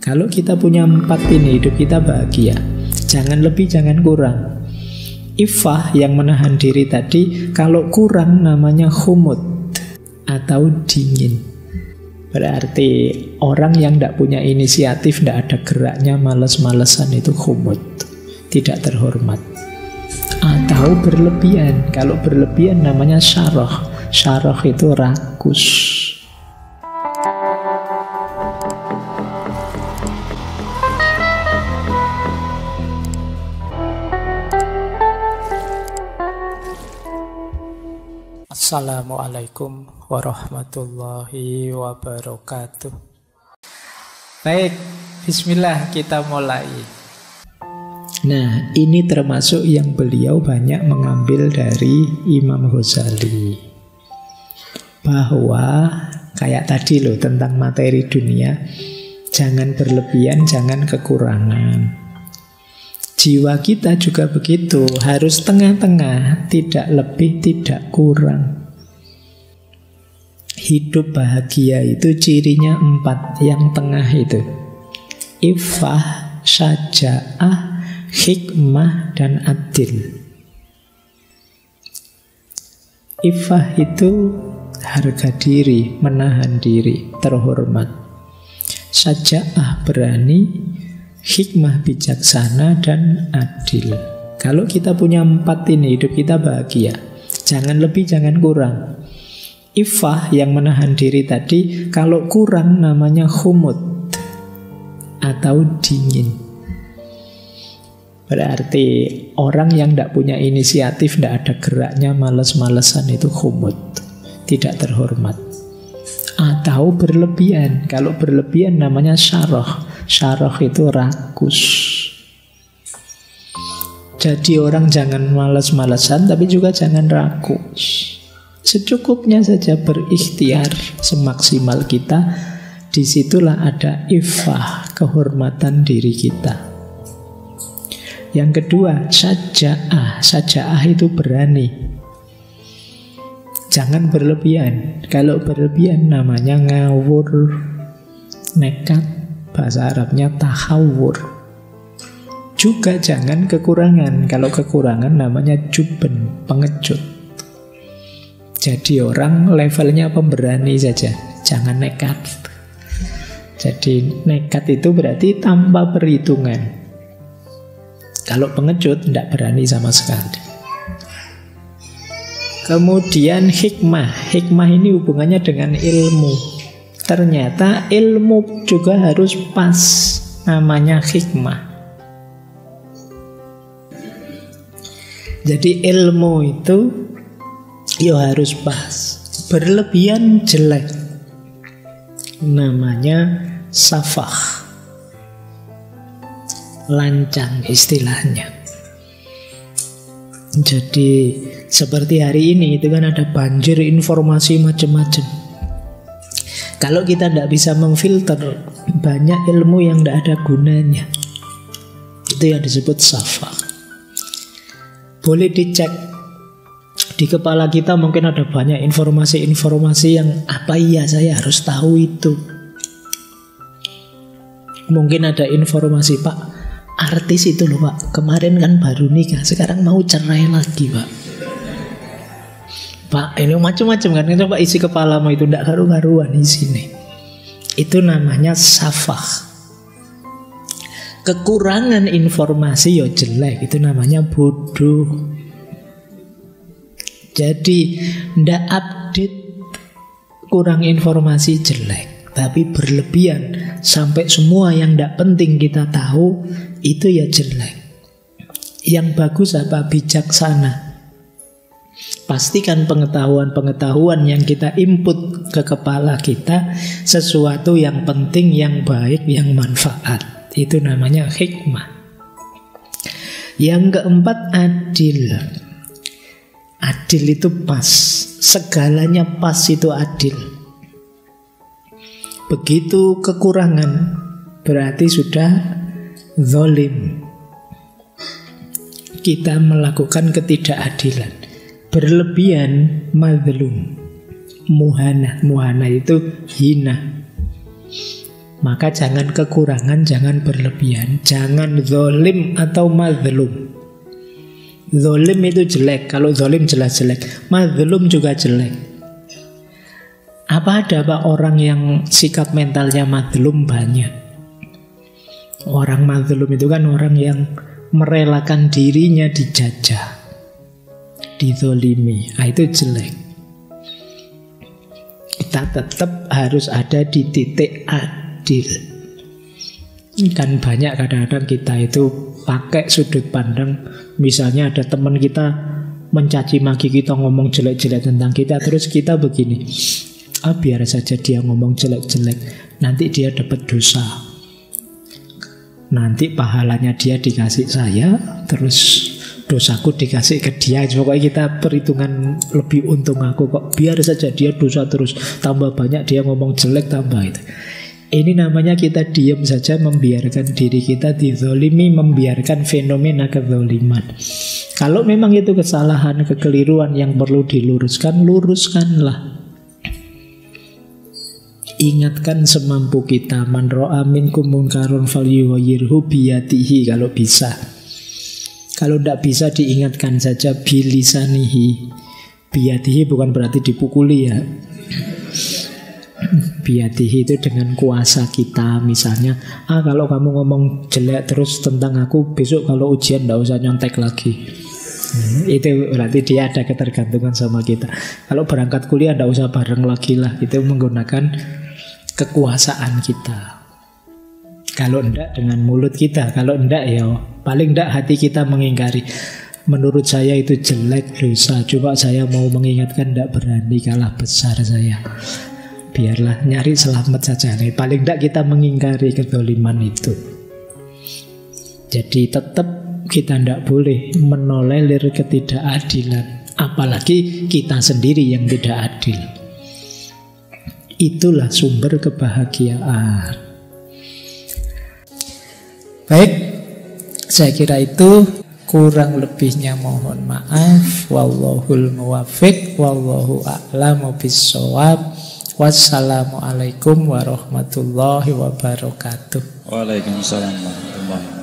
Kalau kita punya 4 ini, hidup kita bahagia. Jangan lebih, jangan kurang. Iffah yang menahan diri tadi, kalau kurang namanya khumud atau dingin. Berarti orang yang tidak punya inisiatif, tidak ada geraknya, males-malesan, itu khumud, tidak terhormat. Atau berlebihan. Kalau berlebihan namanya syarah. Syarah itu rakus. Assalamualaikum warahmatullahi wabarakatuh. Baik, bismillah, kita mulai. Nah, ini termasuk yang beliau banyak mengambil dari Imam Ghazali. Bahwa kayak tadi loh tentang materi dunia, jangan berlebihan, jangan kekurangan. Jiwa kita juga begitu, harus tengah-tengah, tidak lebih, tidak kurang. Hidup bahagia itu cirinya 4, yang tengah itu. Iffah, syaja'ah, hikmah, dan adil. Iffah itu harga diri, menahan diri, terhormat. Syaja'ah berani, hikmah bijaksana, dan adil. Kalau kita punya 4 ini, hidup kita bahagia. Jangan lebih, jangan kurang. Iffah yang menahan diri tadi, kalau kurang namanya khumud atau dingin. Berarti orang yang tidak punya inisiatif, tidak ada geraknya, males-malesan, itu khumud, tidak terhormat. Atau berlebihan. Kalau berlebihan namanya syarah. Syarah itu rakus. Jadi orang jangan males-malesan, tapi juga jangan rakus. Secukupnya saja berikhtiar semaksimal kita. Disitulah ada iffah, kehormatan diri kita. Yang kedua, syaja'ah. Syaja'ah itu berani. Jangan berlebihan. Kalau berlebihan namanya ngawur, nekat. Bahasa Arabnya tahawur. Juga jangan kekurangan. Kalau kekurangan namanya juben, pengecut. Jadi orang levelnya pemberani saja, jangan nekat. Jadi nekat itu berarti tanpa perhitungan. Kalau pengecut tidak berani sama sekali. Kemudian hikmah. Hikmah ini hubungannya dengan ilmu. Ternyata ilmu juga harus pas, namanya hikmah. Jadi ilmu itu harus pas. Berlebihan jelek, namanya safah, lancang istilahnya. Jadi seperti hari ini itu kan ada banjir informasi macam-macam. Kalau kita tidak bisa memfilter, banyak ilmu yang tidak ada gunanya. Itu yang disebut safah. Boleh dicek di kepala kita, mungkin ada banyak informasi-informasi yang apa iya saya harus tahu itu. Mungkin ada informasi, Pak, artis itu loh Pak, kemarin kan baru nikah, sekarang mau cerai lagi Pak. Pak, ini macam-macam kan, coba isi kepalamu itu tidak karu-karuan di sini. Itu namanya safah. Kekurangan informasi jelek, itu namanya bodoh. Jadi ndak update, kurang informasi jelek. Tapi berlebihan sampai semua yang ndak penting kita tahu, itu ya jelek. Yang bagus apa? Bijaksana. Pastikan pengetahuan-pengetahuan yang kita input ke kepala kita sesuatu yang penting, yang baik, yang manfaat. Itu namanya hikmah. Yang keempat, adil. Adil itu pas. Segalanya pas itu adil. Begitu kekurangan, berarti sudah zalim. Kita melakukan ketidakadilan. Berlebihan, mazlum. Muhana. Muhana itu hina. Maka jangan kekurangan, jangan berlebihan. Jangan zolim atau mazlum. Zolim itu jelek. Kalau zolim jelas jelek. Mazlum juga jelek. Apa ada Pak orang yang sikap mentalnya mazlum? Banyak. Orang mazlum itu kan orang yang merelakan dirinya dijajah, dizolimi. Itu jelek. Kita tetap harus ada di titik adil. Kan banyak kadang-kadang kita itu pakai sudut pandang. Misalnya ada teman kita mencaci maki kita, ngomong jelek-jelek tentang kita, terus kita begini, biar saja dia ngomong jelek-jelek, nanti dia dapat dosa, nanti pahalanya dia dikasih saya, terus dosaku dikasih ke dia. Pokoknya kita perhitungan lebih untung aku kok. Biar saja dia dosa terus, tambah banyak dia ngomong jelek, tambah itu. Ini namanya kita diam saja, membiarkan diri kita dizolimi, membiarkan fenomena kezoliman. Kalau memang itu kesalahan, kekeliruan yang perlu diluruskan, luruskanlah. Ingatkan semampu kita. Man ra'a minkum munkaron falyughayyirhu biyadihi, kalau bisa. Kalau tidak bisa diingatkan saja bilisanihi. Biyadihi bukan berarti dipukuli ya. Biyadihi itu dengan kuasa kita. Misalnya, kalau kamu ngomong jelek terus tentang aku, besok kalau ujian tidak usah nyontek lagi. Itu berarti dia ada ketergantungan sama kita. Kalau berangkat kuliah tidak usah bareng lagi lah. Itu menggunakan kekuasaan kita. Kalau enggak dengan mulut kita. Kalau enggak ya paling enggak hati kita mengingkari. Menurut saya itu jelek, dosa. Coba saya mau mengingatkan, enggak berani, kalah besar saya. Biarlah, nyari selamat saja. Paling enggak kita mengingkari kezaliman itu. Jadi tetap kita tidak boleh menolerir ketidakadilan. Apalagi kita sendiri yang tidak adil. Itulah sumber kebahagiaan. Baik, saya kira itu. Kurang lebihnya mohon maaf. Wallahul muwaffiq, wallahu a'lamu bissawab. Wassalamualaikum warahmatullahi wabarakatuh. Waalaikumsalam warahmatullahi wabarakatuh.